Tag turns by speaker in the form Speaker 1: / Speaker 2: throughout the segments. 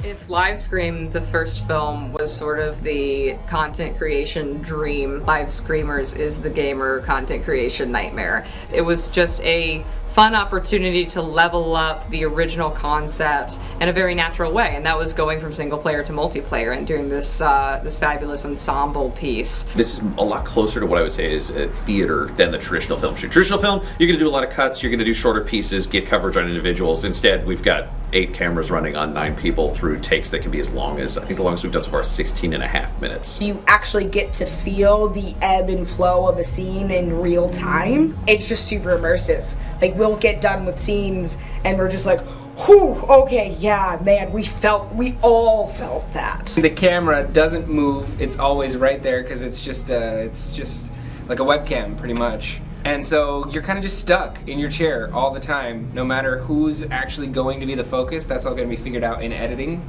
Speaker 1: If Livescream, the first film, was sort of the content creation dream, Livescreamers is the gamer content creation nightmare. It was just a fun opportunity to level up the original concept in a very natural way, and that was going from single player to multiplayer and doing this this fabulous ensemble piece.
Speaker 2: This is a lot closer to what I would say is a theater than the traditional film shoot. Traditional film, you're going to do a lot of cuts, you're going to do shorter pieces, get coverage on individuals. Instead, we've got 8 cameras running on 9 people through takes that can be as long as, I think the longest we've done so far is 16 and a half minutes.
Speaker 3: You actually get to feel the ebb and flow of a scene in real time. It's just super immersive. Like, we'll get done with scenes and we're just like, whew, okay, yeah, man, we all felt that.
Speaker 4: The camera doesn't move, it's always right there because it's just like a webcam pretty much. And so you're kind of just stuck in your chair all the time, no matter who's actually going to be the focus. That's all going to be figured out in editing.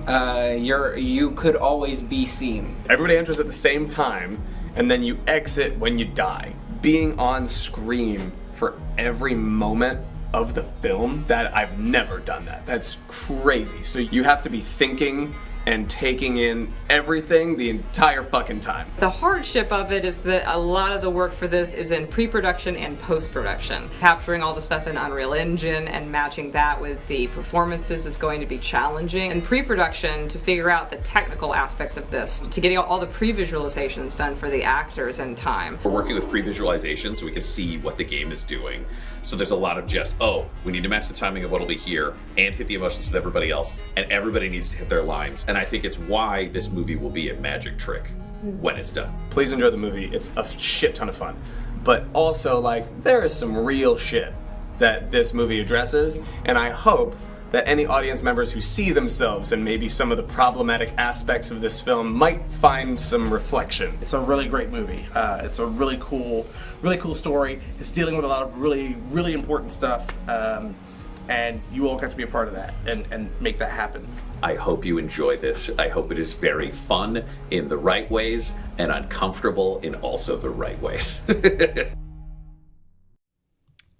Speaker 4: You could always be seen.
Speaker 5: Everybody enters at the same time, and then you exit when you die. Being on screen for every moment of the film, that I've never done that. That's crazy. So you have to be thinking and taking in everything the entire fucking time.
Speaker 1: The hardship of it is that a lot of the work for this is in pre-production and post-production. Capturing all the stuff in Unreal Engine and matching that with the performances is going to be challenging. In pre-production, to figure out the technical aspects of this, to getting all the pre-visualizations done for the actors in time.
Speaker 2: We're working with pre-visualization so we can see what the game is doing. So there's a lot of just, oh, we need to match the timing of what'll be here and hit the emotions with everybody else, and everybody needs to hit their lines. And I think it's why this movie will be a magic trick when it's done.
Speaker 5: Please enjoy the movie. It's a shit ton of fun. But also, like, there is some real shit that this movie addresses, and I hope that any audience members who see themselves in maybe some of the problematic aspects of this film might find some reflection.
Speaker 6: It's a really great movie. It's a really cool story. It's dealing with a lot of really important stuff, and you all got to be a part of that and make that happen.
Speaker 2: I hope you enjoy this. I hope it is very fun in the right ways and uncomfortable in also the right ways.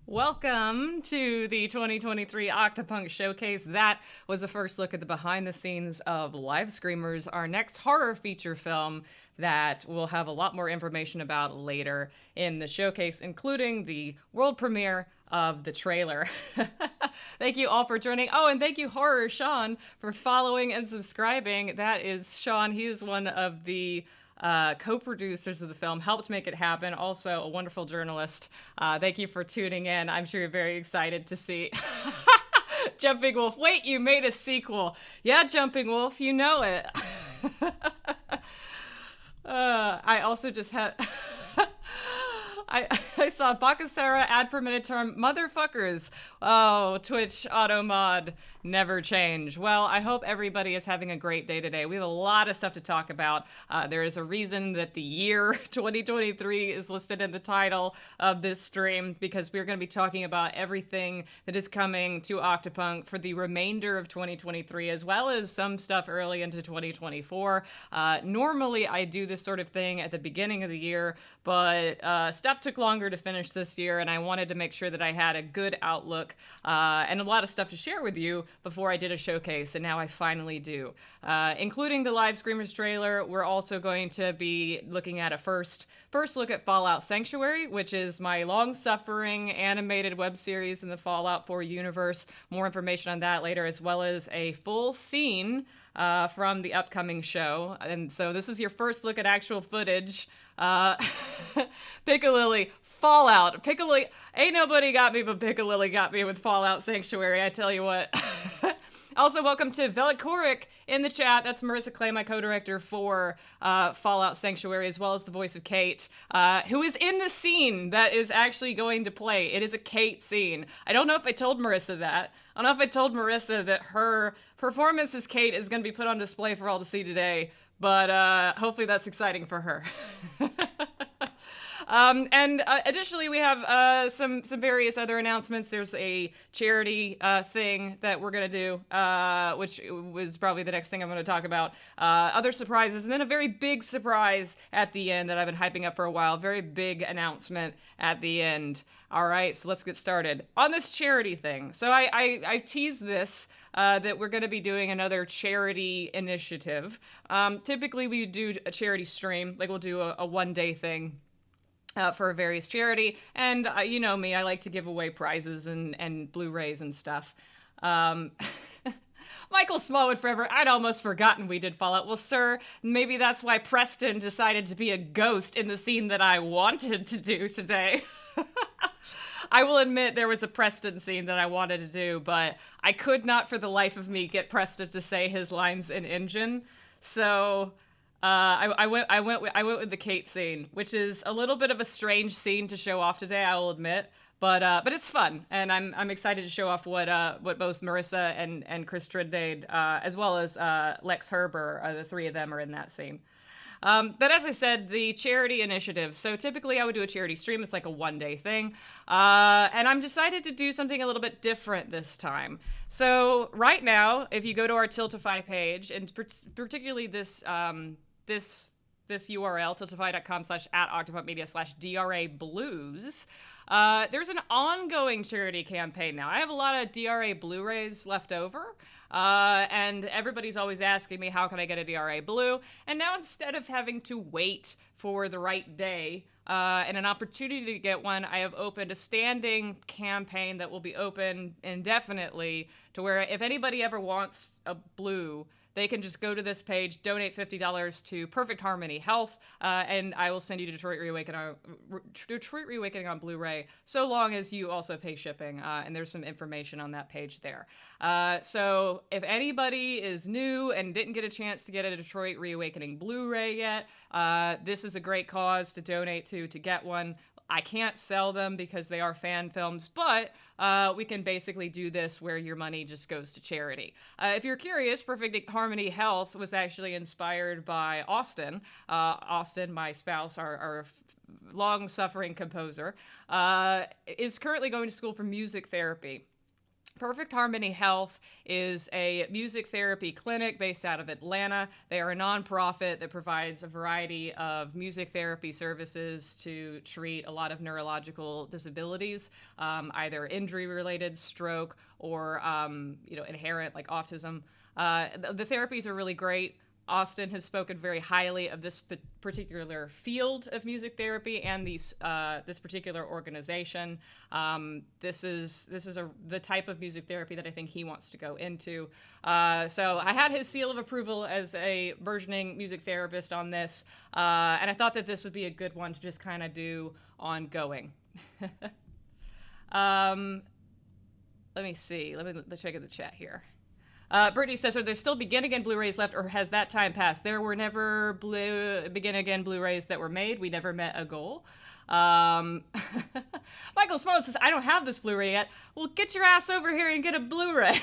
Speaker 1: Welcome to the 2023 Octopunk Showcase. That was a first look at the behind the scenes of Livescreamers, our next horror feature film that we'll have a lot more information about later in the showcase, including the world premiere of the trailer. Thank you all for joining. Oh, and thank you, Horror Sean, for following and subscribing. That is Sean. He is one of the co-producers of the film, helped make it happen. Also a wonderful journalist. Thank you for tuning in. I'm sure you're very excited to see Jumping Wolf. Wait, you made a sequel. Yeah, Jumping Wolf, you know it. I also just had... I saw Bakasera ad per minute term motherfuckers. Oh, Twitch auto mod never change. Well, I hope everybody is having a great day today. We have a lot of stuff to talk about. There is a reason that the year 2023 is listed in the title of this stream, because we're going to be talking about everything that is coming to Octopunk for the remainder of 2023, as well as some stuff early into 2024. Normally, I do this sort of thing at the beginning of the year, but stuff took longer to finish this year, and I wanted to make sure that I had a good outlook and a lot of stuff to share with you before I did a showcase, and now I finally do. Including the Livescreamers trailer, we're also going to be looking at a first look at Fallout Sanctuary, which is my long-suffering animated web series in the Fallout 4 universe. More information on that later, as well as a full scene from the upcoming show. And so this is your first look at actual footage. Piccalilli, Fallout. Piccalilli, ain't nobody got me, but Piccalilli got me with Fallout Sanctuary, I tell you what. Also, welcome to Velikoric in the chat. That's Marissa Clay, my co-director for Fallout Sanctuary, as well as the voice of Kate, who is in the scene that is actually going to play. It is a Kate scene. I don't know if I told Marissa that. I don't know if I told Marissa that her performance as Kate is going to be put on display for all to see today, but hopefully that's exciting for her. And additionally, we have some various other announcements. There's a charity thing that we're going to do, which was probably the next thing I'm going to talk about. Other surprises, and then a very big surprise at the end that I've been hyping up for a while. Very big announcement at the end. All right, so let's get started on this charity thing. So I teased this that we're going to be doing another charity initiative. Typically, we do a charity stream, like we'll do a one-day thing for a various charity, and you know me, I like to give away prizes and Blu-rays and stuff. Michael Smallwood forever. I'd almost forgotten we did Fallout. Well, sir, maybe that's why Preston decided to be a ghost in the scene that I wanted to do today. I will admit there was a Preston scene that I wanted to do, but I could not for the life of me get Preston to say his lines in Engine. So I went with the Kate scene, which is a little bit of a strange scene to show off today, I will admit. But it's fun, and I'm excited to show off what both Marissa and Chris Trindade, as well as Lex Herber, the three of them are in that scene. But as I said, the charity initiative. So typically I would do a charity stream. It's like a one-day thing. And I'm decided to do something a little bit different this time. So right now, if you go to our Tiltify page, and particularly this URL, tiltify.com/@octopunkmedia/DRA Blues, there's an ongoing charity campaign now. I have a lot of DRA Blu-rays left over, and everybody's always asking me, how can I get a DRA Blue? And now instead of having to wait for the right day and an opportunity to get one, I have opened a standing campaign that will be open indefinitely, to where if anybody ever wants a Blue, they can just go to this page, donate $50 to Perfect Harmony Health, and I will send you Detroit Reawakening on Blu-ray, so long as you also pay shipping, and there's some information on that page there. So if anybody is new and didn't get a chance to get a Detroit Reawakening Blu-ray yet, this is a great cause to donate to get one. I can't sell them because they are fan films, but we can basically do this where your money just goes to charity. If you're curious, Perfect Harmony Health was actually inspired by Austin. Austin, my spouse, our long-suffering composer, is currently going to school for music therapy. Perfect Harmony Health is a music therapy clinic based out of Atlanta. They are a nonprofit that provides a variety of music therapy services to treat a lot of neurological disabilities, either injury-related, stroke, or inherent, like autism. The therapies are really great. Austin has spoken very highly of this particular field of music therapy and this particular organization. This is the type of music therapy that I think he wants to go into. So I had his seal of approval as a burgeoning music therapist on this, and I thought that this would be a good one to just kind of do ongoing. Let me see. Let me check in the chat here. Brittany says, are there still Begin Again Blu-rays left, or has that time passed? There were never Begin Again Blu-rays that were made. We never met a goal. Michael Smollett says, I don't have this Blu-ray yet. Well, get your ass over here and get a Blu-ray.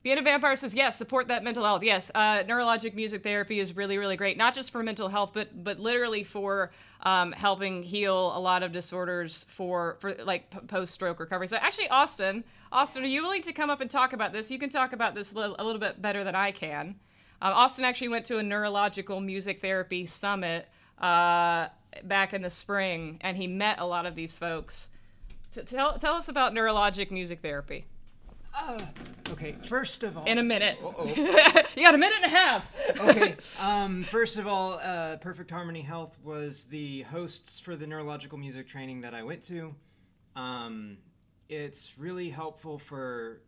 Speaker 1: Vienna Vampire says, yes, support that mental health. Yes, neurologic music therapy is really, really great. Not just for mental health, but literally for helping heal a lot of disorders for like post-stroke recovery. So actually, Austin, are you willing to come up and talk about this? You can talk about this a little bit better than I can. Austin actually went to a neurological music therapy summit back in the spring, and he met a lot of these folks. Tell us about neurologic music therapy.
Speaker 7: Okay, first of all...
Speaker 1: In a minute. You got a minute and a half.
Speaker 7: Okay, first of all, Perfect Harmony Health was the hosts for the neurological music training that I went to. It's really helpful for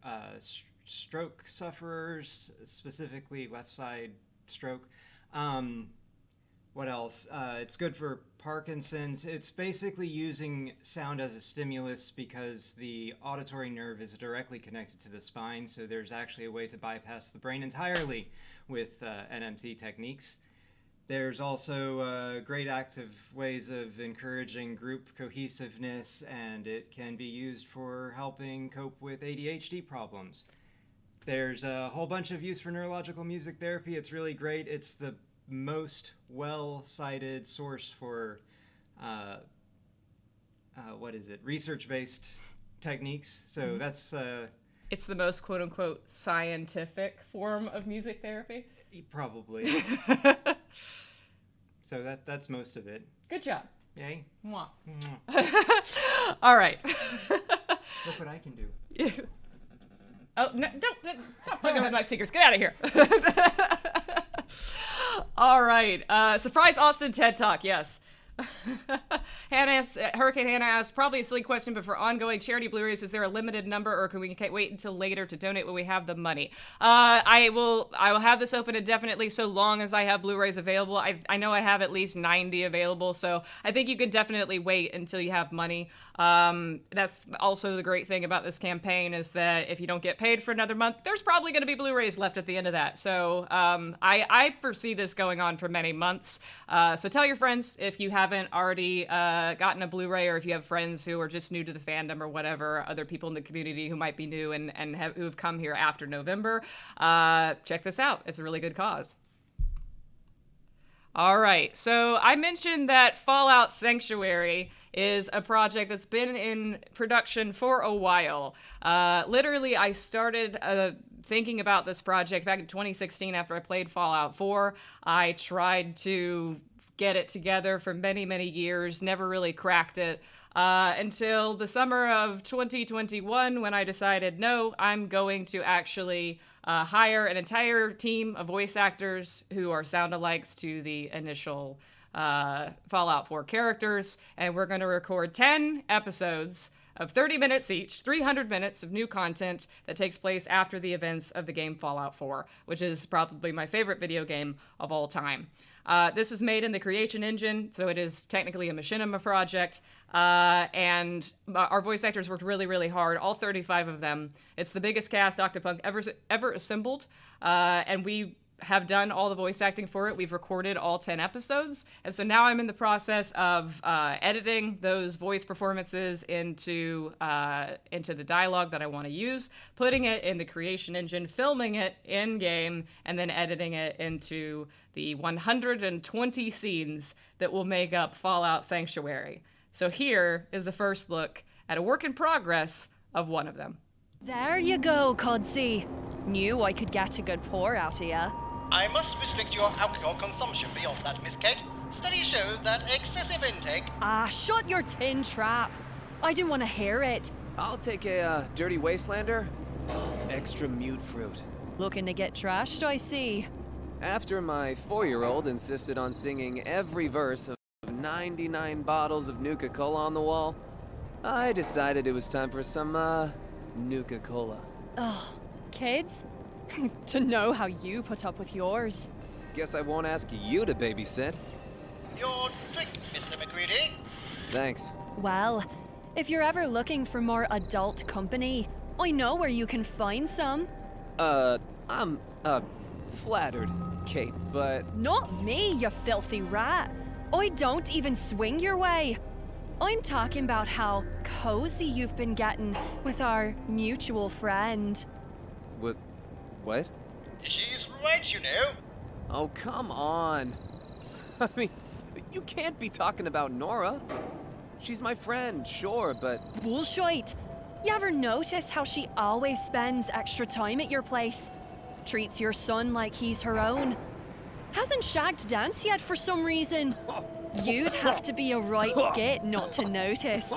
Speaker 7: stroke sufferers, specifically left side stroke. What else? It's good for Parkinson's. It's basically using sound as a stimulus because the auditory nerve is directly connected to the spine, so there's actually a way to bypass the brain entirely with NMT techniques. There's also great active ways of encouraging group cohesiveness, and it can be used for helping cope with ADHD problems. There's a whole bunch of use for neurological music therapy. It's really great. It's the most well-cited source for research-based techniques. So that's
Speaker 1: It's the most quote unquote scientific form of music therapy.
Speaker 7: probably. So that's most of it.
Speaker 1: Good job.
Speaker 7: Yay.
Speaker 1: Mwah. All right.
Speaker 7: Look what I can do.
Speaker 1: Oh, no, don't stop fucking with my speakers. Get out of here. All right. Surprise Austin TED Talk. Yes. Hurricane Hannah asks, probably a silly question, but for ongoing charity Blu-rays, is there a limited number, or can we wait until later to donate when we have the money? I will have this open indefinitely so long as I have Blu-rays available. I know I have at least 90 available, so I think you could definitely wait until you have money. That's also the great thing about this campaign, is that if you don't get paid for another month, there's probably going to be Blu-rays left at the end of that. So I foresee this going on for many months. So tell your friends if you haven't already gotten a Blu-ray, or if you have friends who are just new to the fandom or whatever, other people in the community who might be new and who have come here after November, check this out. It's a really good cause. All right, so I mentioned that Fallout Sanctuary is a project that's been in production for a while. Literally, I started thinking about this project back in 2016 after I played Fallout 4. I tried to get it together for many, many years, never really cracked it, until the summer of 2021 when I decided, no, I'm going to actually hire an entire team of voice actors who are sound-alikes to the initial Fallout 4 characters, and we're going to record 10 episodes of 30 minutes each, 300 minutes of new content that takes place after the events of the game Fallout 4, which is probably my favorite video game of all time. This is made in the Creation Engine, so it is technically a machinema project, and our voice actors worked really, really hard, all 35 of them. It's the biggest cast Octopunk ever assembled, and we have done all the voice acting for it. We've recorded all 10 episodes, and so now I'm in the process of editing those voice performances into the dialogue that I want to use, putting it in the Creation Engine, filming it in-game, and then editing it into the 120 scenes that will make up Fallout Sanctuary. So here is the first look at a work in progress of one of them.
Speaker 8: There you go, Codsey. Knew I could get a good pour out of ya.
Speaker 9: I must restrict your alcohol consumption beyond that, Miss Kate. Studies show that excessive intake...
Speaker 8: Ah, shut your tin trap. I didn't want to hear it.
Speaker 10: I'll take a dirty wastelander. Extra mute fruit.
Speaker 8: Looking to get trashed, I see.
Speaker 10: After my 4-year-old insisted on singing every verse of 99 bottles of Nuka-Cola on the wall, I decided it was time for some, Nuka-Cola.
Speaker 8: Ugh, kids? To know how you put up with yours.
Speaker 10: Guess I won't ask you to babysit.
Speaker 9: Your drink, Mr. McCready.
Speaker 10: Thanks.
Speaker 8: Well, if you're ever looking for more adult company, I know where you can find some.
Speaker 10: I'm, flattered, Kate, but...
Speaker 8: Not me, you filthy rat. I don't even swing your way. I'm talking about how cozy you've been getting with our mutual friend.
Speaker 10: What?
Speaker 9: She's right, you know.
Speaker 10: Oh, come on. I mean, you can't be talking about Nora. She's my friend, sure, but...
Speaker 8: Bullshit. You ever notice how she always spends extra time at your place? Treats your son like he's her own. Hasn't shagged dance yet for some reason. You'd have to be a right git not to notice.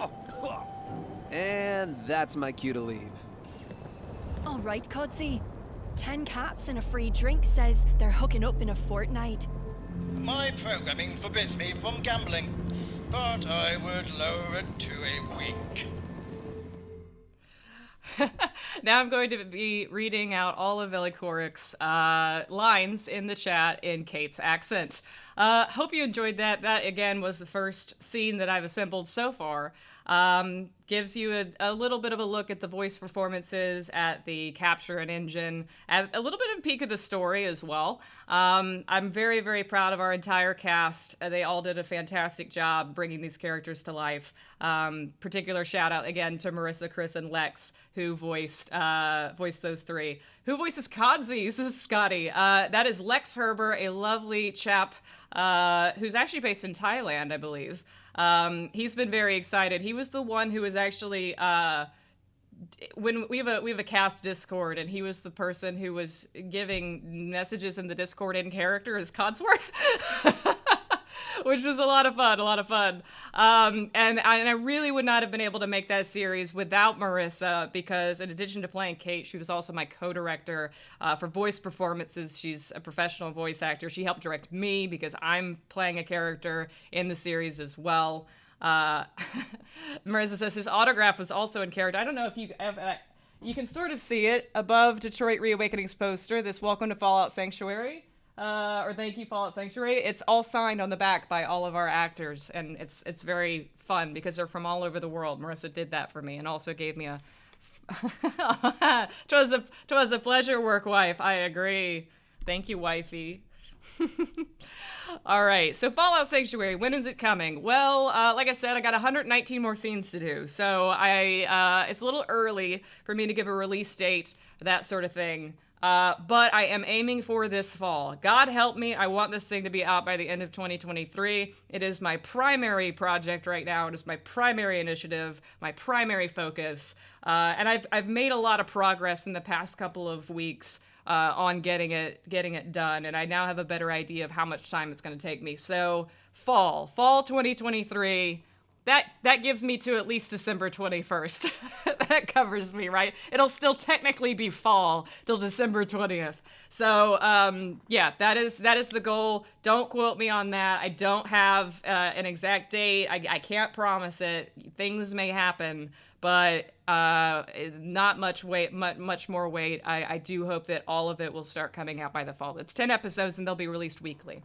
Speaker 10: And that's my cue to leave.
Speaker 8: All right, Codsey. 10 caps and a free drink says they're hooking up in a fortnight.
Speaker 9: My programming forbids me from gambling, but I would lower it to a week.
Speaker 1: Now I'm going to be reading out all of Velikorik's lines in the chat in Kate's accent. Hope you enjoyed that. That, again, was the first scene that I've assembled so far. Gives you a little bit of a look at the voice performances, at the capture and engine, at a little bit of a peek of the story as well. I'm very, very proud of our entire cast. They all did a fantastic job bringing these characters to life. Particular shout out again to Marissa, Chris, and Lex, who voiced those three. Who voices Kadzi? This is Scotty. That is Lex Herber, a lovely chap who's actually based in Thailand, I believe. He's been very excited. He was the one who was actually when we have a cast Discord, and he was the person who was giving messages in the Discord in character as Codsworth. Which was a lot of fun. And I really would not have been able to make that series without Marissa, because in addition to playing Kate, she was also my co-director for voice performances. She's a professional voice actor. She helped direct me because I'm playing a character in the series as well. Marissa says his autograph was also in character. I don't know if you can sort of see it above Detroit Reawakening's poster, this Welcome to Fallout Sanctuary. Or Thank You Fallout Sanctuary. It's all signed on the back by all of our actors, and it's very fun because they're from all over the world. Marissa did that for me and also gave me a Twas a pleasure, work wife. I agree. Thank you, wifey. All right, so Fallout Sanctuary, when is it coming? Well, like I said, I got 119 more scenes to do, so it's a little early for me to give a release date, that sort of thing. But I am aiming for this fall. God help me, I want this thing to be out by the end of 2023. It is my primary project right now. It is my primary initiative, my primary focus. And I've made a lot of progress in the past couple of weeks on getting it done. And I now have a better idea of how much time it's going to take me. So fall 2023. That gives me to at least December 21st. That covers me, right? It'll still technically be fall till December 20th. So, yeah, that is the goal. Don't quote me on that. I don't have an exact date. I can't promise it. Things may happen, but not much more wait. I do hope that all of it will start coming out by the fall. It's 10 episodes, and they'll be released weekly.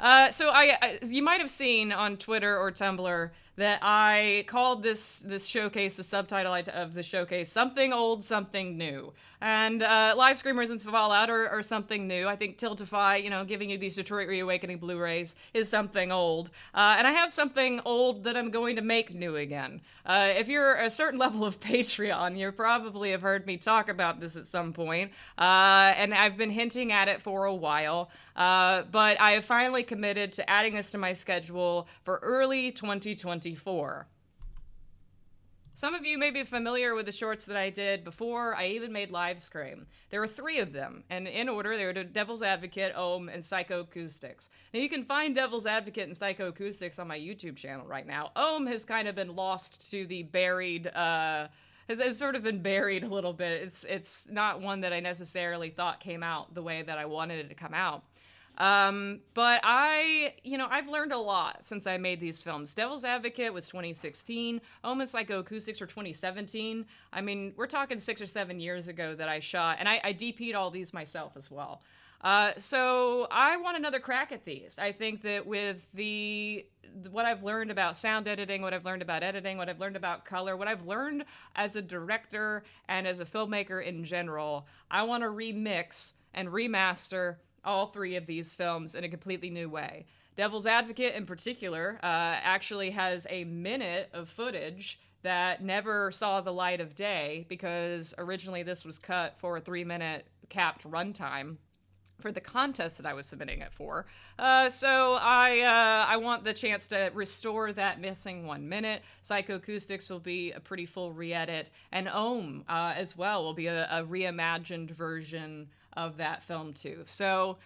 Speaker 1: So you might have seen on Twitter or Tumblr that I called this showcase, the subtitle of the showcase, Something Old, Something New. And Livescreamers and Fallout are something new. I think Tiltify, giving you these Detroit Reawakening Blu-rays is something old. And I have something old that I'm going to make new again. If you're a certain level of Patreon, you probably have heard me talk about this at some point. And I've been hinting at it for a while. But I have finally committed to adding this to my schedule for early 2024. Some of you may be familiar with the shorts that I did before I even made Livescream. There were 3 of them, and in order, they were Devil's Advocate, Ohm, and Psychoacoustics. Now, you can find Devil's Advocate and Psychoacoustics on my YouTube channel right now. Ohm has kind of been lost to the buried, has sort of been buried a little bit. It's not one that I necessarily thought came out the way that I wanted it to come out. But I've learned a lot since I made these films. Devil's Advocate was 2016. Ohm and Psychoacoustics were 2017. I mean, we're talking 6 or 7 years ago that I shot, and I DP'd all these myself as well. So I want another crack at these. I think that with what I've learned about sound editing, what I've learned about editing, what I've learned about color, what I've learned as a director and as a filmmaker in general, I want to remix and remaster all 3 of these films in a completely new way. Devil's Advocate in particular actually has a minute of footage that never saw the light of day because originally this was cut for a 3-minute capped runtime for the contest that I was submitting it for. So I want the chance to restore that missing 1 minute. Psychoacoustics will be a pretty full re-edit, and Ohm as well will be a reimagined version of that film too. So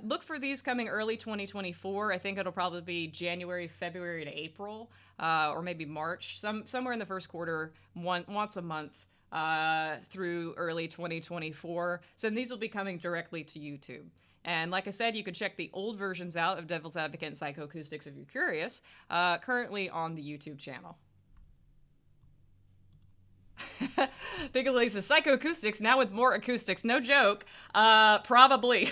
Speaker 1: look for these coming early 2024. I think it'll probably be January, February to April, or maybe March, somewhere in the first quarter, once a month through early 2024. So these will be coming directly to YouTube. And like I said, you can check the old versions out of Devil's Advocate and Psychoacoustics if you're curious, currently on the YouTube channel. Piccolo says, psychoacoustics, now with more acoustics. No joke. Probably.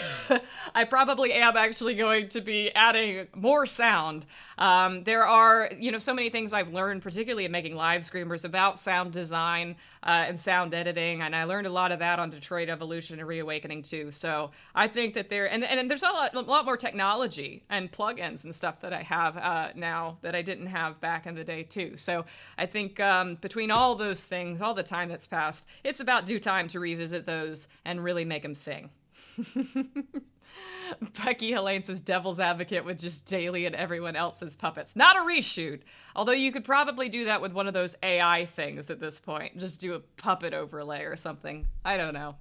Speaker 1: I probably am actually going to be adding more sound. There are, so many things I've learned, particularly in making live screamers, about sound design and sound editing, and I learned a lot of that on Detroit Evolution and Reawakening too. So I think that and there's a lot more technology and plugins and stuff that I have now that I didn't have back in the day too. So I think between all those things, all the time that's passed, it's about due time to revisit those and really make them sing. Becky Helene says devil's advocate with just Daly and everyone else's puppets. Not a reshoot. Although you could probably do that with one of those AI things at this point. Just do a puppet overlay or something. I don't know.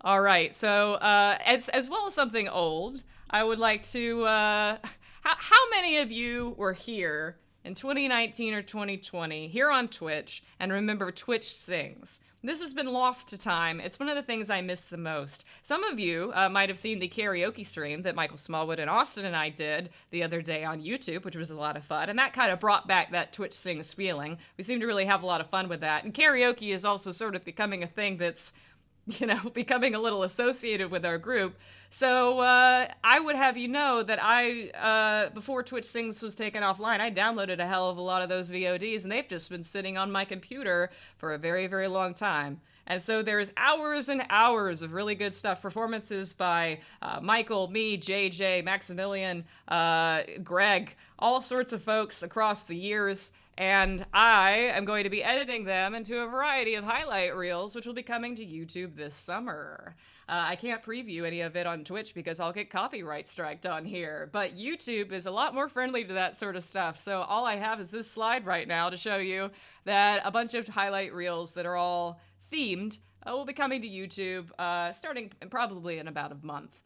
Speaker 1: All right. So as well as something old, I would like to... how many of you were here in 2019 or 2020 here on Twitch and remember Twitch Sings? This has been lost to time. It's one of the things I miss the most. Some of you might have seen the karaoke stream that Michael Smallwood and Austin and I did the other day on YouTube, which was a lot of fun. And that kind of brought back that Twitch Sings feeling. We seem to really have a lot of fun with that. And karaoke is also sort of becoming a thing that's, becoming a little associated with our group. So I would have you know that I, before Twitch Sings was taken offline, I downloaded a hell of a lot of those VODs, and they've just been sitting on my computer for a very, very long time. And so there's hours and hours of really good stuff. Performances by Michael, me, JJ, Maximilian, Greg, all sorts of folks across the years. And I am going to be editing them into a variety of highlight reels, which will be coming to YouTube this summer. I can't preview any of it on Twitch because I'll get copyright striked on here. But YouTube is a lot more friendly to that sort of stuff. So all I have is this slide right now to show you that a bunch of highlight reels that are all themed will be coming to YouTube starting probably in about a month.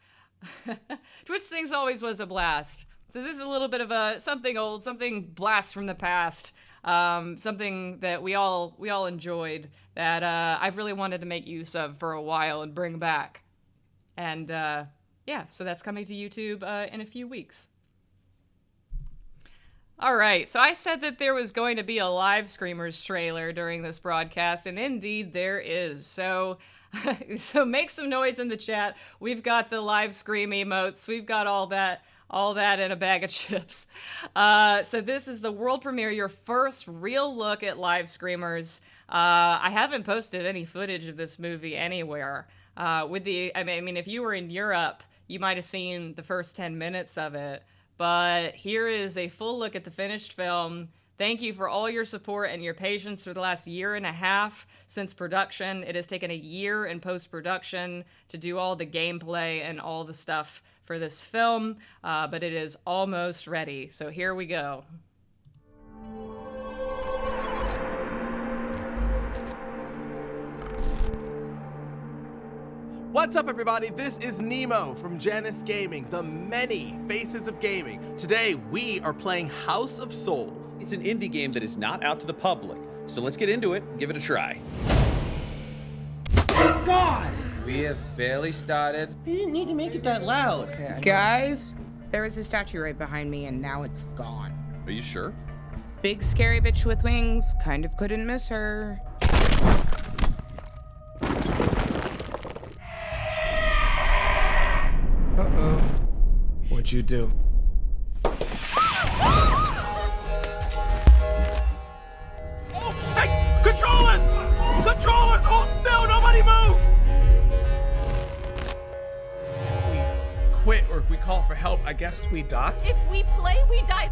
Speaker 1: Twitch Sings always was a blast. So this is a little bit of something old, something blast from the past, something that we all enjoyed that I've really wanted to make use of for a while and bring back. And yeah, so that's coming to YouTube in a few weeks. All right, so I said that there was going to be a Livescreamers trailer during this broadcast, and indeed there is. So make some noise in the chat. We've got the live scream emotes. We've got all that in a bag of chips. So this is the world premiere, your first real look at Livescreamers. I haven't posted any footage of this movie anywhere. I mean, if you were in Europe, you might have seen the first 10 minutes of it. But here is a full look at the finished film. Thank you for all your support and your patience for the last year and a half since production. It has taken a year in post-production to do all the gameplay and all the stuff for this film, but it is almost ready. So here we go.
Speaker 11: What's up, everybody? This is Nemo from Janus Gaming, the many faces of gaming. Today, we are playing House of Souls.
Speaker 12: It's an indie game that is not out to the public, so let's get into it and give it a try.
Speaker 11: Thank God!
Speaker 13: We have barely started.
Speaker 11: You didn't need to make it that loud.
Speaker 13: Okay,
Speaker 3: Guys, there was a statue right behind me, and now it's gone.
Speaker 12: Are you sure?
Speaker 3: Big scary bitch with wings. Kind of couldn't miss her.
Speaker 11: Uh-oh. What'd you do? Oh, hey! Controllers! Controllers! Hold still! Nobody move! If we quit or if we call for help, I guess we die.
Speaker 14: If we play, we die.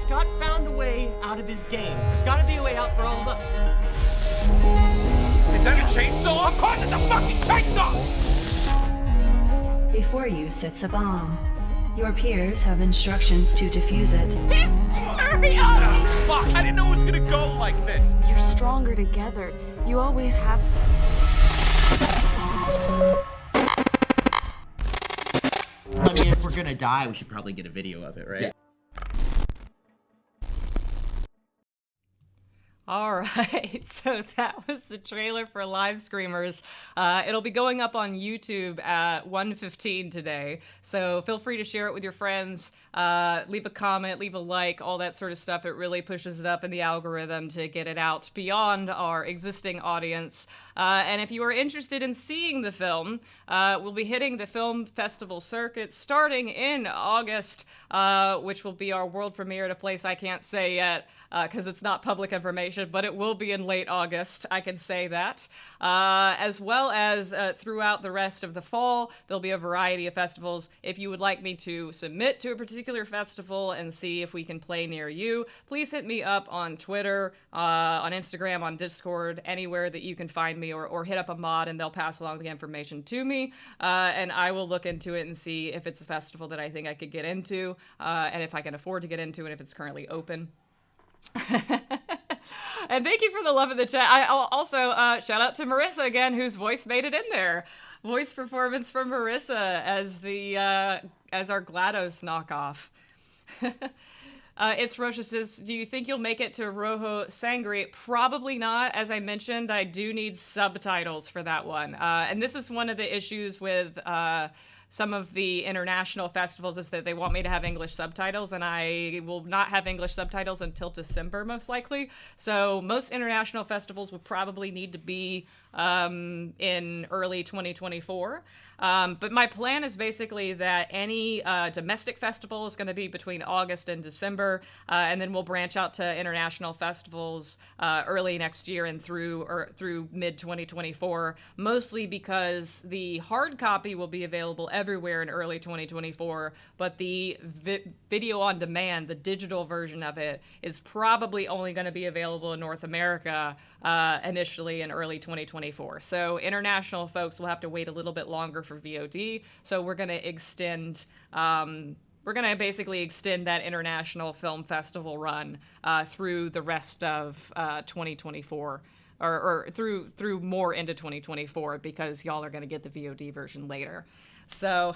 Speaker 15: Scott found a way out of his game. There's gotta be a way out for all of us.
Speaker 11: Is that a chainsaw? Of course it's a fucking chainsaw!
Speaker 16: Before you sits a bomb. Your peers have instructions to defuse it.
Speaker 11: Hurry up! Fuck, I didn't know it was gonna go like this.
Speaker 17: You're stronger together. You always have.
Speaker 15: I mean, if we're gonna die, we should probably get a video of it, right?
Speaker 12: Yeah.
Speaker 1: All right, so that was the trailer for Livescreamers. It'll be going up on YouTube at 1:15 today, so feel free to share it with your friends, leave a comment, leave a like, all that sort of stuff. It really pushes it up in the algorithm to get it out beyond our existing audience. And if you are interested in seeing the film, we'll be hitting the film festival circuit starting in August, which will be our world premiere at a place I can't say yet, because it's not public information, but it will be in late August, I can say that. As well as throughout the rest of the fall, there'll be a variety of festivals. If you would like me to submit to a particular festival and see if we can play near you, please hit me up on Twitter, on Instagram, on Discord, anywhere that you can find me, or hit up a mod and they'll pass along the information to me, and I will look into it and see if it's a festival that I think I could get into, and if I can afford to get into it, if it's currently open. And thank you for the love of the chat. I'll also shout out to Marissa again, whose voice made it in there. Voice performance from Marissa as our GLaDOS knockoff. It's Rocha says, do you think you'll make it to Rojo Sangre? Probably not. As I mentioned, I do need subtitles for that one. And this is one of the issues with some of the international festivals, is that they want me to have English subtitles, and I will not have English subtitles until December, most likely. So most international festivals would probably need to be in early 2024. But my plan is basically that any domestic festival is going to be between August and December, and then we'll branch out to international festivals early next year and through mid-2024, mostly because the hard copy will be available everywhere in early 2024, but the video on demand, the digital version of it, is probably only going to be available in North America initially in early 2024. So international folks will have to wait a little bit longer for VOD. So we're going to extend, basically extend that international film festival run through the rest of 2024. Or through more into 2024, because y'all are going to get the VOD version later. So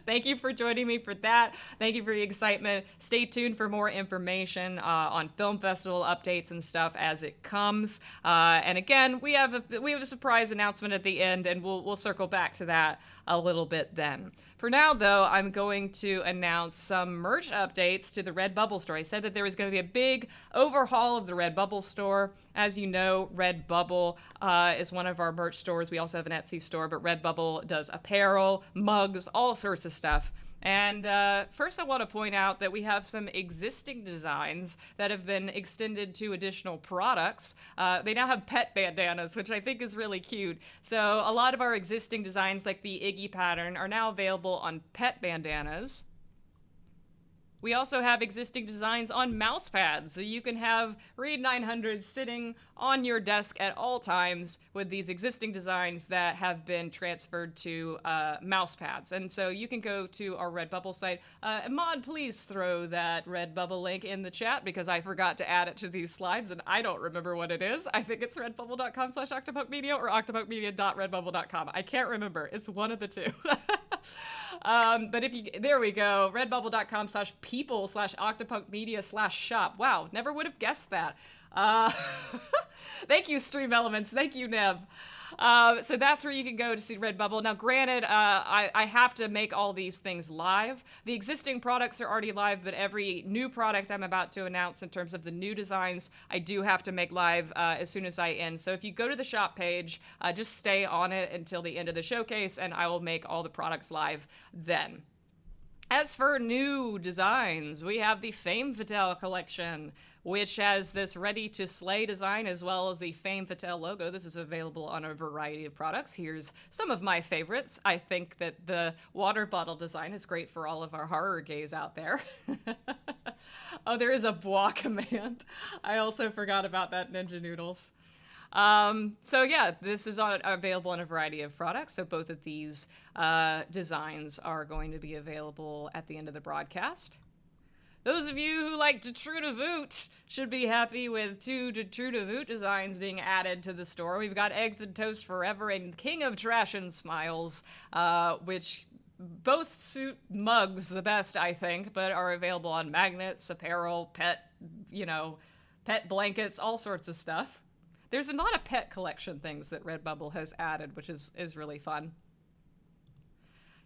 Speaker 1: thank you for joining me for that. Thank you for your excitement. Stay tuned for more information on film festival updates and stuff as it comes. And again, we have a surprise announcement at the end, and we'll circle back to that a little bit then. For now, though, I'm going to announce some merch updates to the Redbubble store. I said that there was going to be a big overhaul of the Redbubble store. As you know, Redbubble is one of our merch stores. We also have an Etsy store, but Redbubble does apparel, mugs, all sorts of stuff. And first I want to point out that we have some existing designs that have been extended to additional products. They now have pet bandanas, which I think is really cute. So a lot of our existing designs, like the Iggy pattern, are now available on pet bandanas. We also have existing designs on mouse pads, so you can have Read 900 sitting on your desk at all times with these existing designs that have been transferred to mouse pads. And so you can go to our Redbubble site. Mod, please throw that Redbubble link in the chat, because I forgot to add it to these slides and I don't remember what it is. I think it's redbubble.com/octopunkmedia or octopunkmedia.redbubble.com. I can't remember. It's one of the two. But there we go, redbubble.com/people/octopunkmedia/shop. Wow, never would have guessed that. Thank you, Stream Elements. Thank you, Neb. So that's where you can go to see Redbubble. Now, granted, I have to make all these things live. The existing products are already live, but every new product I'm about to announce in terms of the new designs, I do have to make live as soon as I end. So if you go to the shop page, just stay on it until the end of the showcase, and I will make all the products live then. As for new designs, we have the Femme Fatale collection, which has this ready-to-slay design as well as the Femme Fatale logo. This is available on a variety of products. Here's some of my favorites. I think that the water bottle design is great for all of our horror gays out there. Oh, there is a bois command. I also forgot about that, Ninja Noodles. So yeah, this is available in a variety of products. So both of these designs are going to be available at the end of the broadcast. Those of you who like De True de Voot should be happy with 2 De True de Voot designs being added to the store. We've got Eggs and Toast Forever and King of Trash and Smiles, which both suit mugs the best, I think, but are available on magnets, apparel, pet pet blankets, all sorts of stuff. There's a lot of pet collection things that Redbubble has added, which is really fun.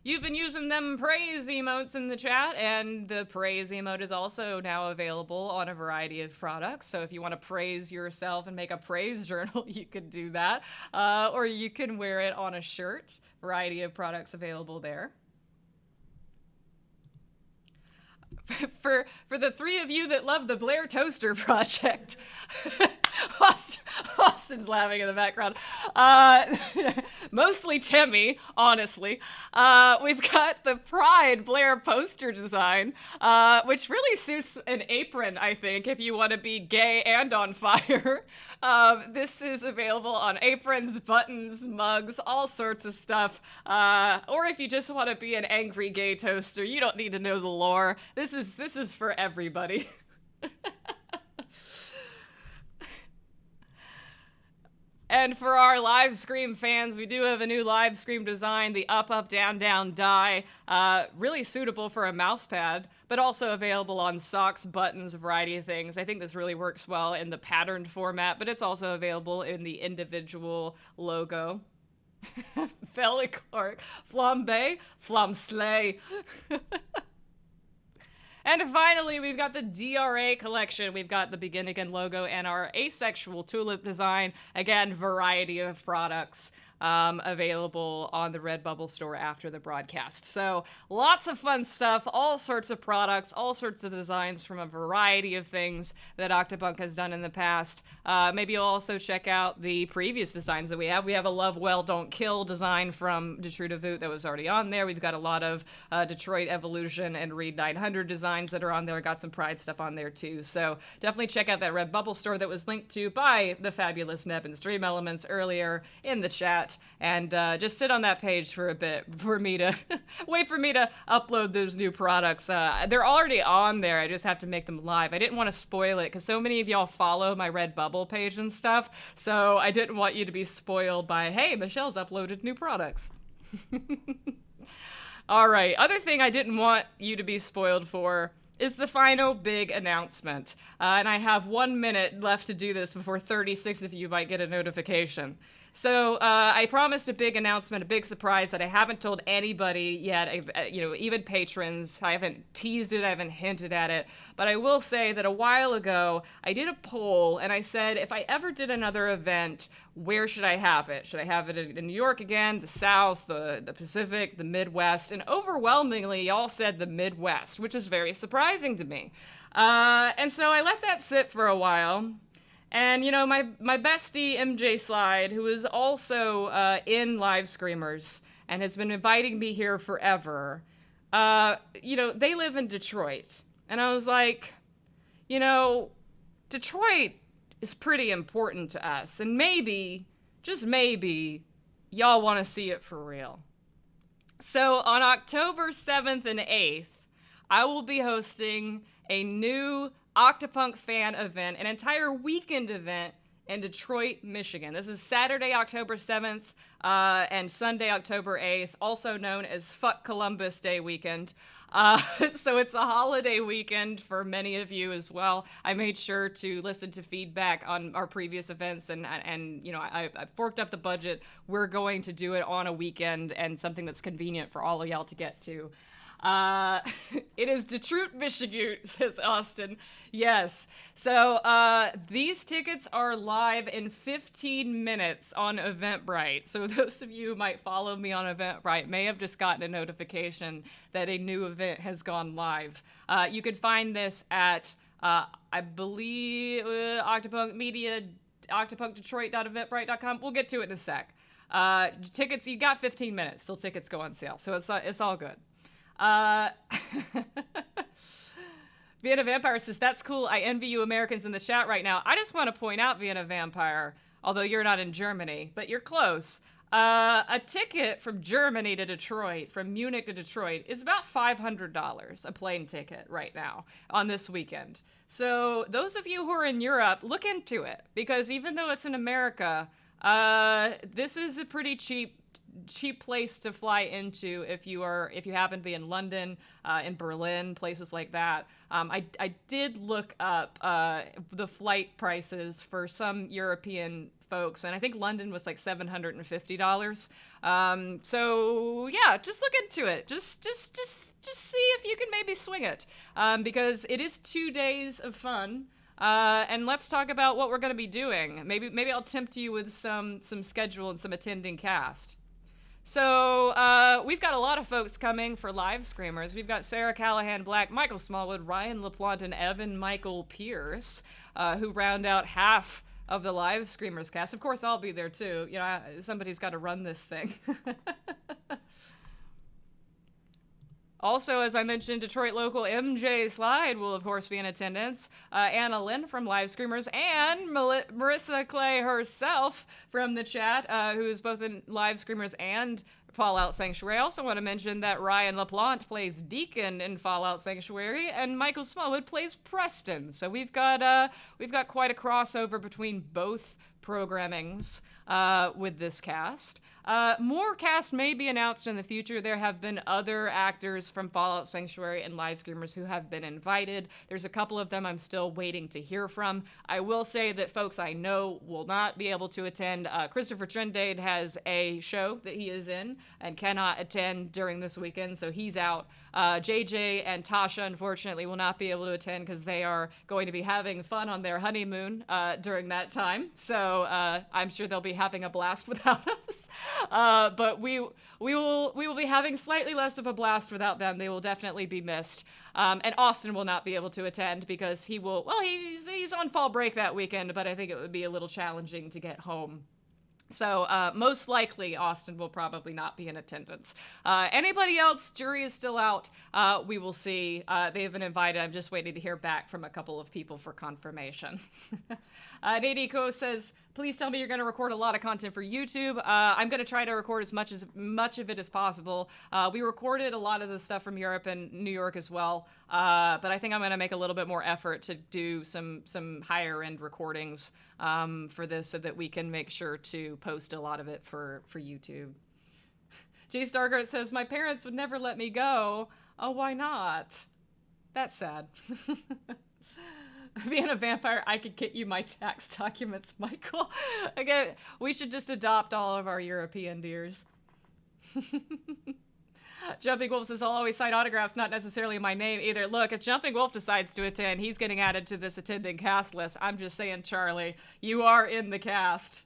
Speaker 1: You've been using them praise emotes in the chat, and the praise emote is also now available on a variety of products. So if you want to praise yourself and make a praise journal, you could do that. Or you can wear it on a shirt. Variety of products available there. For the three of you that love the Blair Toaster Project, Austin's laughing in the background. Mostly Timmy, honestly. We've got the Pride Blair poster design, which really suits an apron, I think, if you want to be gay and on fire. This is available on aprons, buttons, mugs, all sorts of stuff. Or if you just want to be an angry gay toaster, you don't need to know the lore. This is for everybody. And for our Livescream fans, we do have a new Livescream design, the up, up, down, down die. Really suitable for a mouse pad, but also available on socks, buttons, a variety of things. I think this really works well in the patterned format, but it's also available in the individual logo. Felly Clark, flambe, flamslay. And finally, we've got the DRA collection. We've got the Begin Again logo and our asexual tulip design. Again, variety of products available on the Redbubble store after the broadcast. So lots of fun stuff, all sorts of products, all sorts of designs from a variety of things that Octopunk has done in the past. Maybe you'll also check out the previous designs that we have. We have a Love Well Don't Kill design from Detroit Voot that was already on there. We've got a lot of Detroit Evolution and Read 900 designs that are on there. Got some Pride stuff on there too. So definitely check out that Redbubble store that was linked to by the fabulous Neb and Stream Elements earlier in the chat. And just sit on that page for a bit for me to wait for me to upload those new products. They're already on there. I just have to make them live. I didn't want to spoil it because so many of y'all follow my Redbubble page and stuff. So I didn't want you to be spoiled by, hey, Michelle's uploaded new products. All right. Other thing I didn't want you to be spoiled for is the final big announcement. And I have 1 minute left to do this before 36 of you might get a notification. So I promised a big announcement, a big surprise that I haven't told anybody yet, even patrons. I haven't teased it, I haven't hinted at it. But I will say that a while ago, I did a poll, and I said, if I ever did another event, where should I have it? Should I have it in New York again, the South, the Pacific, the Midwest? And overwhelmingly, y'all said the Midwest, which is very surprising to me. And so I let that sit for a while. And, my bestie, MJ Slide, who is also in Livescreamers and has been inviting me here forever, they live in Detroit. And I was like, Detroit is pretty important to us. And maybe, just maybe, y'all want to see it for real. So on October 7th and 8th, I will be hosting a new Octopunk fan event, an entire weekend event in Detroit, Michigan. This is Saturday, October 7th, and Sunday, October 8th, also known as Fuck Columbus Day weekend. So it's a holiday weekend for many of you as well. I made sure to listen to feedback on our previous events, and I forked up the budget. We're going to do it on a weekend and something that's convenient for all of y'all to get to. It is Detroit, Michigan, says Austin. Yes. So, these tickets are live in 15 minutes on Eventbrite. So those of you who might follow me on Eventbrite may have just gotten a notification that a new event has gone live. You can find this at, I believe, Octopunk Media, octopunkdetroit.eventbrite.com. We'll get to it in a sec. Tickets, you got 15 minutes till tickets go on sale. So it's all good. Vienna Vampire says, that's cool. I envy you Americans in the chat right now. I just want to point out, Vienna Vampire, although you're not in Germany, but you're close. A ticket from Germany to Detroit, from Munich to Detroit, is about $500, a plane ticket right now on this weekend. So those of you who are in Europe, look into it, because even though it's in America, this is a pretty cheap cheap place to fly into if you happen to be in London, in Berlin, places like that. I did look up the flight prices for some European folks, and I think London was like $750. So yeah, just look into it. Just see if you can maybe swing it, because it is 2 days of fun. And let's talk about what we're going to be doing. Maybe I'll tempt you with some schedule and some attending cast. So we've got a lot of folks coming for Livescreamers. We've got Sarah Callahan Black, Michael Smallwood, Ryan LaPlante, and Evan Michael Pierce, who round out half of the Livescreamers cast. Of course, I'll be there too. You know, somebody's got to run this thing. Also, as I mentioned, Detroit local MJ Slide will, of course, be in attendance. Anna Lynn from Livescreamers, and Marissa Clay herself from the chat, who is both in Livescreamers and Fallout Sanctuary. I also want to mention that Ryan LaPlante plays Deacon in Fallout Sanctuary, and Michael Smallwood plays Preston. So we've got quite a crossover between both programmings with this cast. More cast may be announced in the future. There have been other actors from Fallout Sanctuary and Livescreamers who have been invited. There's a couple of them I'm still waiting to hear from. I will say that folks I know will not be able to attend. Christopher Trendade has a show that he is in and cannot attend during this weekend, so he's out. JJ and Tasha, unfortunately, will not be able to attend because they are going to be having fun on their honeymoon during that time. So I'm sure they'll be having a blast without us. But we will be having slightly less of a blast without them. They will definitely be missed. And Austin will not be able to attend because he's on fall break that weekend, but I think it would be a little challenging to get home. So most likely Austin will probably not be in attendance. Anybody else, jury is still out. We will see. They have been invited. I'm just waiting to hear back from a couple of people for confirmation. Nadiko says, please tell me you're going to record a lot of content for YouTube. I'm going to try to record as much of it as possible. We recorded a lot of the stuff from Europe and New York as well, but I think I'm going to make a little bit more effort to do some higher end recordings for this so that we can make sure to post a lot of it for YouTube. Jay Stargart says, my parents would never let me go. Oh, why not? That's sad. Being a vampire, I could get you my tax documents, Michael. Again, we should just adopt all of our European dears. Jumping Wolf says, I'll always sign autographs, not necessarily my name either. Look, if Jumping Wolf decides to attend, he's getting added to this attending cast list. I'm just saying, Charlie, you are in the cast.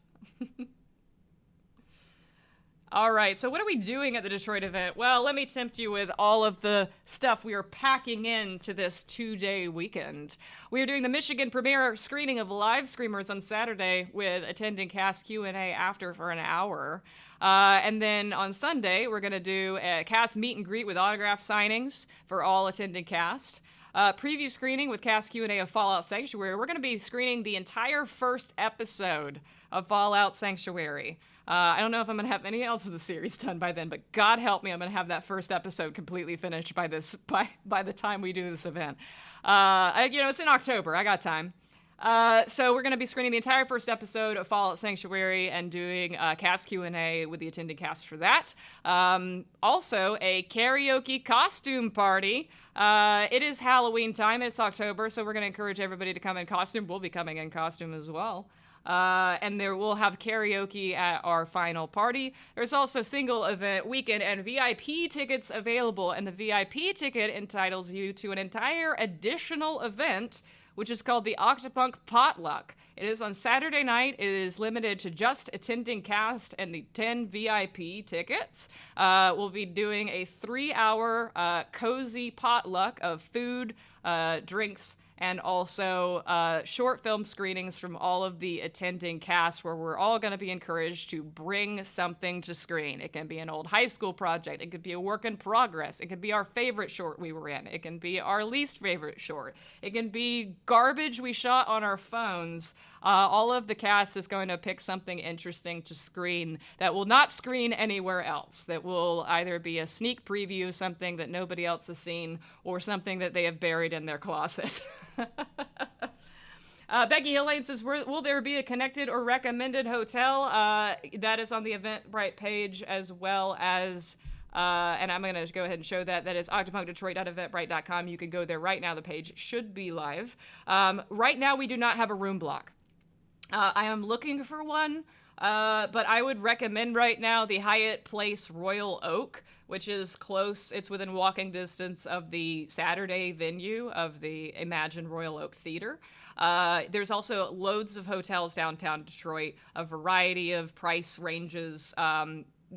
Speaker 1: All right, so what are we doing at the Detroit event? Well, let me tempt you with all of the stuff we are packing into this 2-day weekend. We are doing the Michigan premiere screening of Livescreamers on Saturday with attending cast Q&A after for an hour. And then on Sunday, we're going to do a cast meet and greet with autograph signings for all attending cast. Preview screening with cast Q&A of Fallout Sanctuary. We're going to be screening the entire first episode of Fallout Sanctuary. I don't know if I'm going to have any else of the series done by then, but God help me, I'm going to have that first episode completely finished by the time we do this event. It's in October. I got time. So we're going to be screening the entire first episode of Fallout Sanctuary and doing cast Q&A with the attending cast for that. Also, a karaoke costume party. It is Halloween time. It's October, so we're going to encourage everybody to come in costume. We'll be coming in costume as well. And we'll have karaoke at our final party. There's also single event weekend and VIP tickets available, and the VIP ticket entitles you to an entire additional event, which is called the Octopunk Potluck. It is on Saturday night. It is limited to just attending cast and the 10 VIP tickets. We'll be doing a 3-hour cozy potluck of food, drinks, and also short film screenings from all of the attending cast, where we're all going to be encouraged to bring something to screen. It can be an old high school project. It could be a work in progress. It could be our favorite short we were in. It can be our least favorite short. It can be garbage we shot on our phones. All of the cast is going to pick something interesting to screen that will not screen anywhere else, that will either be a sneak preview, something that nobody else has seen, or something that they have buried in their closet. Becky Elaine says, will there be a connected or recommended hotel? That is on the Eventbrite page, as well as, and I'm going to go ahead and show that. That is octopunkdetroit.eventbrite.com. You can go there right now. The page should be live. Right now, we do not have a room block. I am looking for one, but I would recommend right now the Hyatt Place Royal Oak, which is close. It's within walking distance of the Saturday venue of the Imagine Royal Oak Theater. There's also loads of hotels downtown Detroit, a variety of price ranges,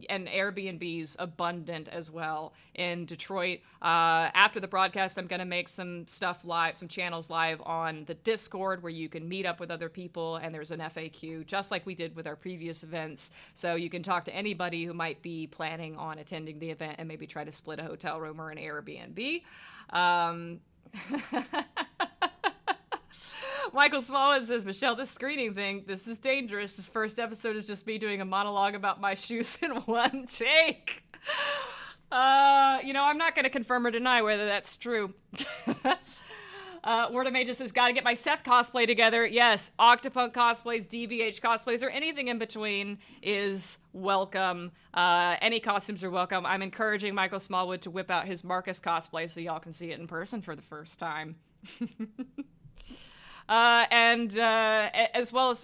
Speaker 1: and Airbnbs abundant as well in Detroit. After the broadcast, I'm going to make some stuff live, some channels live on the Discord where you can meet up with other people, and there's an FAQ, just like we did with our previous events. So you can talk to anybody who might be planning on attending the event and maybe try to split a hotel room or an Airbnb. Michael Smallwood says, Michelle, this screening thing, this is dangerous. This first episode is just me doing a monologue about my shoes in one take. I'm not going to confirm or deny whether that's true. Word of Mage says, gotta get my Seth cosplay together. Yes, Octopunk cosplays, DBH cosplays, or anything in between is welcome. Any costumes are welcome. I'm encouraging Michael Smallwood to whip out his Marcus cosplay so y'all can see it in person for the first time. As well as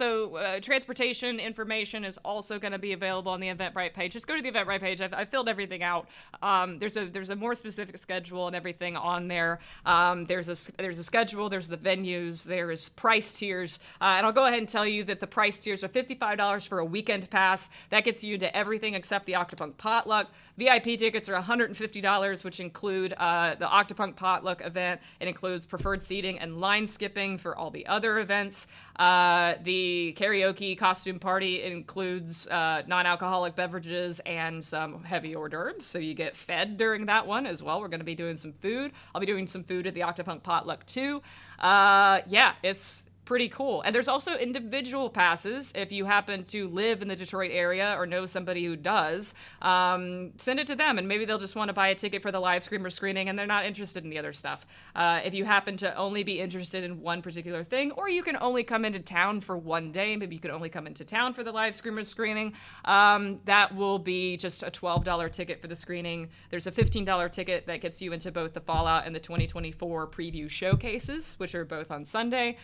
Speaker 1: transportation information is also going to be available on the Eventbrite page. Just go to the Eventbrite page. I've filled everything out. There's a more specific schedule and everything on there. There's a schedule. There's the venues. There's price tiers. And I'll go ahead and tell you that the price tiers are $55 for a weekend pass. That gets you into everything except the Octopunk Potluck. VIP tickets are $150, which include the Octopunk Potluck event. It includes preferred seating and line skipping for all the other events. The karaoke costume party includes non-alcoholic beverages and some heavy hors d'oeuvres, so you get fed during that one as well. We're going to be doing some food. I'll be doing some food at the Octopunk Potluck too. It's pretty cool. And there's also individual passes. If you happen to live in the Detroit area or know somebody who does, send it to them, and maybe they'll just want to buy a ticket for the Livescreamers screening and they're not interested in the other stuff. If you happen to only be interested in one particular thing, or you can only come into town for one day, maybe you can only come into town for the Livescreamers screening, that will be just a $12 ticket for the screening. There's a $15 ticket that gets you into both the Fallout and the 2024 preview showcases, which are both on Sunday.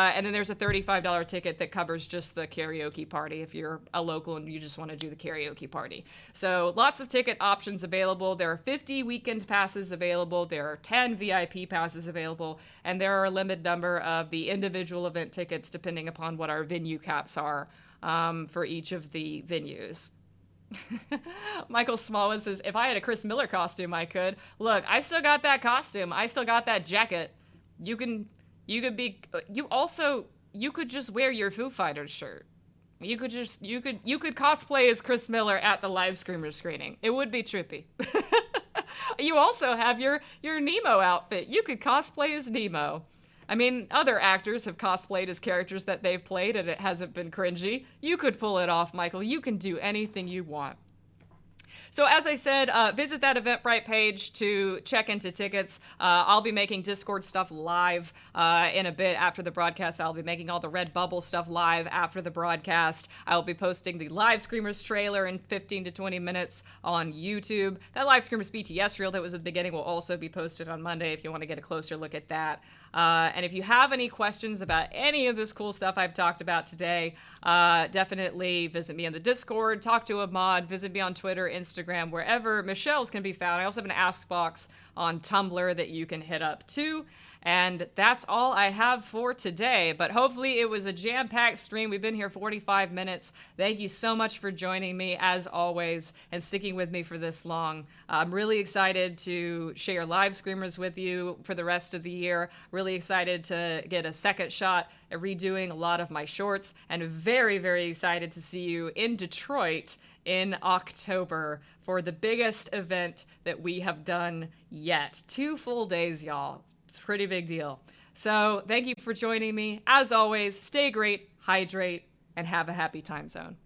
Speaker 1: And then there's a $35 ticket that covers just the karaoke party if you're a local and you just want to do the karaoke party. So lots of ticket options available. There are 50 weekend passes available. There are 10 VIP passes available. And there are a limited number of the individual event tickets depending upon what our venue caps are for each of the venues. Michael Smallwood says, if I had a Chris Miller costume, I could. Look, I still got that costume. I still got that jacket. You could just wear your Foo Fighters shirt. You could cosplay as Chris Miller at the Livescreamers screening. It would be trippy. You also have your Nemo outfit. You could cosplay as Nemo. I mean, other actors have cosplayed as characters that they've played and it hasn't been cringy. You could pull it off, Michael. You can do anything you want. So as I said, visit that Eventbrite page to check into tickets. I'll be making Discord stuff live in a bit after the broadcast. I'll be making all the Redbubble stuff live after the broadcast. I'll be posting the Livescreamers trailer in 15 to 20 minutes on YouTube. That Livescreamers BTS reel that was at the beginning will also be posted on Monday if you want to get a closer look at that. And if you have any questions about any of this cool stuff I've talked about today, definitely visit me on the Discord, talk to a mod, visit me on Twitter, Instagram, wherever Michelle's can be found. I also have an Ask box on Tumblr that you can hit up too. And that's all I have for today, but hopefully it was a jam-packed stream. We've been here 45 minutes. Thank you so much for joining me, as always, and sticking with me for this long. I'm really excited to share Livescreamers with you for the rest of the year. Really excited to get a second shot at redoing a lot of my shorts, and very, very excited to see you in Detroit in October for the biggest event that we have done yet. 2 full days, y'all. It's a pretty big deal. So thank you for joining me. As always, stay great, hydrate, and have a happy time zone.